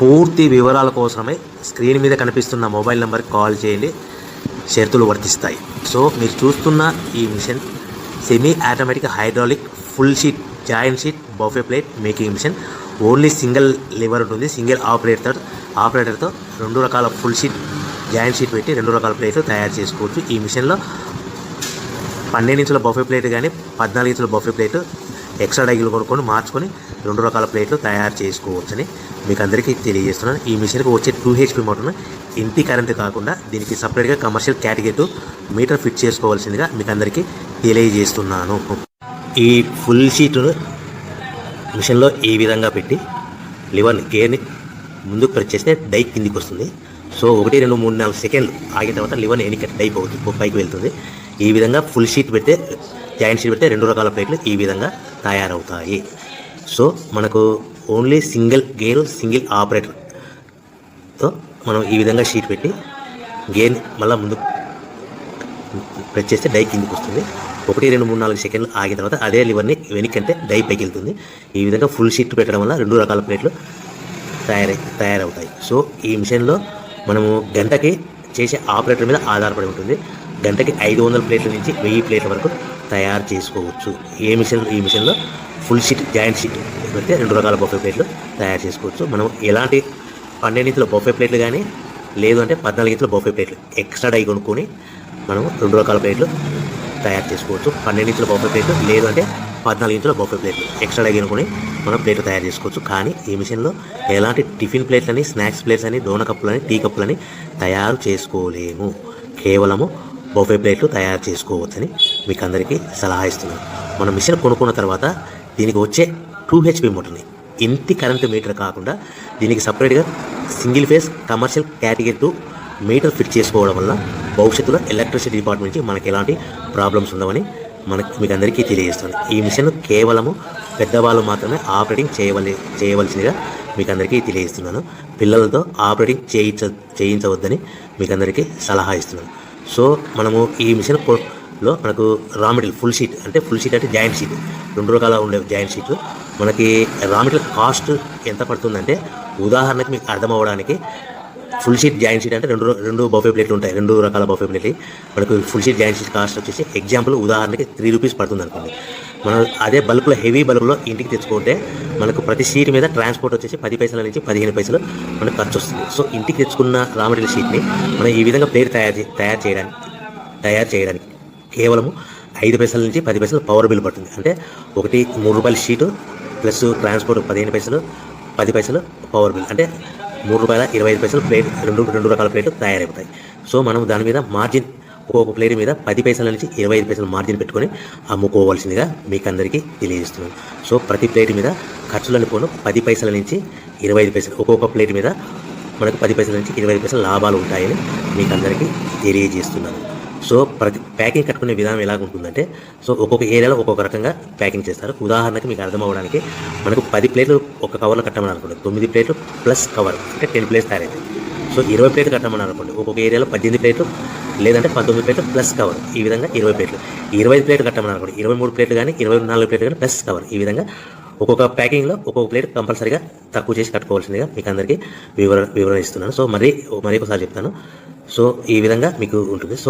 పూర్తి వివరాల కోసమే స్క్రీన్ మీద కనిపిస్తున్న మొబైల్ నెంబర్కి కాల్ చేయండి, షరతులు వర్తిస్తాయి. సో మీరు చూస్తున్న ఈ machine semi automatic hydraulic full sheet joint sheet buffet plate making machine. Only single lever ఉంటుంది, సింగిల్ ఆపరేటర్తో 2 రకాల ఫుల్ షీట్ జాయింట్ షీట్ పెట్టి 2 రకాల ప్లేట్లు తయారు చేసుకోవచ్చు. ఈ మిషన్లో 12 ఇంచుల బఫే ప్లేట్ కానీ 14 ఇంచుల బఫే ప్లేట్ ఎక్స్ట్రా డైగులు కొనుక్కొని మార్చుకొని 2 రకాల ప్లేట్లు తయారు చేసుకోవచ్చని మీకు అందరికీ తెలియజేస్తున్నాను. ఈ మిషన్కి వచ్చే 2 HP మోటార్ను ఇంటి కరెంటు కాకుండా దీనికి సపరేట్గా కమర్షియల్ కేటగిరీ మీటర్ ఫిట్ చేసుకోవాల్సిందిగా మీకు అందరికీ తెలియజేస్తున్నాను. ఈ ఫుల్ షీట్ను మిషన్లో ఈ విధంగా పెట్టి లివర్ని గేర్ని ముందుకు ప్రెస్ చేస్తే డై కిందికి వస్తుంది. సో 1 2 3 4 సెకండ్లు ఆగిన తర్వాత లివర్ని ఎన్నిక డై పైకి వెళ్తుంది. ఈ విధంగా ఫుల్ షీట్ పెడితే జాయింట్ షీట్ పెడితే 2 రకాల ప్లేట్లు ఈ విధంగా తయారవుతాయి. సో మనకు ఓన్లీ సింగిల్ గేరు సింగిల్ ఆపరేటర్తో మనం ఈ విధంగా షీట్ పెట్టి గేర్ని మళ్ళీ ముందు ప్రెస్ చేస్తే డై కిందికి వస్తుంది. 1 2 3 4 సెకండ్లు ఆగిన తర్వాత అదే లివర్ని వెనక్కంటే డై పైకి వెళ్తుంది. ఈ విధంగా ఫుల్ షీట్ పెట్టడం వల్ల 2 రకాల ప్లేట్లు తయారవుతాయి. సో ఈ మిషన్లో మనము గంటకి చేసే ఆపరేటర్ మీద ఆధారపడి ఉంటుంది. గంటకి 500 ప్లేట్ల నుంచి 1000 ప్లేట్ల వరకు తయారు చేసుకోవచ్చు. ఈ మిషన్లో ఫుల్ షీట్ జాయింట్ షీట్ పెడితే 2 రకాల బఫే ప్లేట్లు తయారు చేసుకోవచ్చు. మనం ఎలాంటి 12 ఇంచుల బఫే ప్లేట్లు కానీ లేదు అంటే 14 ఇంచుల బఫే ప్లేట్లు ఎక్స్ట్రా డై కొనుక్కొని మనం 2 రకాల ప్లేట్లు తయారు చేసుకోవచ్చు. 12 ఇంచుల బఫే ప్లేట్లు లేదు అంటే 14 ఇంచుల బఫే ప్లేట్లు ఎక్స్ట్రా డై కొనుక్కొని మనం ప్లేట్లు తయారు చేసుకోవచ్చు. కానీ ఈ మిషన్లో ఎలాంటి టిఫిన్ ప్లేట్లని స్నాక్స్ ప్లేట్స్ అని డోనా కప్పులని టీ కప్పులని తయారు చేసుకోలేము. కేవలము బఫే ప్లేట్లు తయారు చేసుకోవచ్చని మీకు అందరికీ సలహా ఇస్తున్నాను. మనం మిషన్ కొనుక్కున్న తర్వాత దీనికి వచ్చే 2 HP మోటార్ని ఇంటి కరెంటు మీటర్ కాకుండా దీనికి సపరేట్గా single phase commercial category metre fit చేసుకోవడం వల్ల భవిష్యత్తులో ఎలక్ట్రిసిటీ డిపార్ట్మెంట్ నుంచి మనకి ఎలాంటి ప్రాబ్లమ్స్ ఉండవని మీకు అందరికీ తెలియజేస్తుంది. ఈ మిషన్ కేవలము పెద్దవాళ్ళు మాత్రమే ఆపరేటింగ్ చేయవలసిందిగా మీకు అందరికీ తెలియజేస్తున్నాను. పిల్లలతో ఆపరేటింగ్ చేయించవద్దని మీకు అందరికీ సలహా ఇస్తున్నాను. సో మనము ఈ మిషన్లో మనకు రా మెటీరియల్ ఫుల్ షీట్ అంటే జాయింట్ షీట్ 2 రకాల ఉండే జాయింట్ షీట్ మనకి రా మెటీరియల్ కాస్ట్ ఎంత పడుతుందంటే ఉదాహరణకి మీకు అర్థం అవ్వడానికి ఫుల్ షీట్ జాయింట్ షీట్ అంటే రెండు బఫే ప్లేట్లు ఉంటాయి, 2 రకాల బఫే ప్లేట్లు. మనకు full sheet joint sheet cost వచ్చేసి ఎగ్జాంపుల్ ఉదాహరణకి 3 రూపీస్ పడుతుంది అనుకోండి. మనం అదే బల్క్లో హెవీ బల్క్లో ఇంటికి తెచ్చుకుంటే మనకు ప్రతి షీట్ మీద ట్రాన్స్పోర్ట్ వచ్చేసి 10 పైసల నుంచి 15 పైసలు మనకు ఖర్చు వస్తుంది. సో ఇంటికి తెచ్చుకున్న రా మెటీరియల్ షీట్ని మనం ఈ విధంగా ప్లేట్ తయారు చేయడానికి కేవలము 5 పైసల నుంచి 10 పైసలు పవర్ బిల్ పడుతుంది. అంటే ఒకటి 3 రూపాయల షీటు ప్లస్ ట్రాన్స్పోర్ట్ 15 పైసలు 10 పైసలు పవర్ బిల్ అంటే 3 రూపాయల 25 పైసలు ప్లేట్ 2 రకాల ప్లేట్లు తయారైపోతాయి. సో మనం దాని మీద మార్జిన్ ఒక్కొక్క ప్లేట్ మీద 10 పైసల నుంచి 25 పైసలు మార్జిన్ పెట్టుకొని అమ్ముకోవాల్సిందిగా మీకు అందరికీ తెలియజేస్తున్నాను. సో ప్రతి ప్లేట్ మీద ఖర్చులను పోను 10 పైసల నుంచి 25 పైసలు ఒక్కొక్క ప్లేట్ మీద మనకు 10 పైసల నుంచి 25 పైసలు లాభాలు ఉంటాయని మీకు అందరికీ తెలియజేస్తున్నాను. సో ప్రతి ప్యాకింగ్ కట్టుకునే విధానం ఎలాగ ఉంటుందంటే సో ఒక్కొక్క ఏరియాలో ఒక్కొక్క రకంగా ప్యాకింగ్ చేస్తారు. ఉదాహరణకి మీకు అర్థం అవ్వడానికి మనకు 10 ప్లేట్లు ఒక కవర్లో కట్టమని అనుకోండి, 9 ప్లేట్లు ప్లస్ కవర్ అంటే 10 ప్లేట్స్ తయారవుతాయి. సో 20 ప్లేట్లు కట్టమని అనుకోండి, ఒక్కొక్క ఏరియాలో 18 ప్లేట్లు లేదంటే 19 ప్లేట్లు ప్లస్ కవర్, ఈ విధంగా 20 ప్లేట్లు. 25 ప్లేట్లు కట్టమని అనుకోండి, 23 ప్లేట్లు కానీ 24 ప్లేట్లు కానీ ప్లస్ కవర్, ఈ విధంగా ఒక్కొక్క ప్యాకింగ్లో ఒక్కొక్క ప్లేట్ కంపల్సరీగా తక్కువ చేసి కట్టుకోవాల్సిందిగా మీకు అందరికీ వివరణ ఇస్తున్నాను. సో మరి ఒకసారి చెప్తాను. సో ఈ విధంగా మీకు ఉంటుంది. సో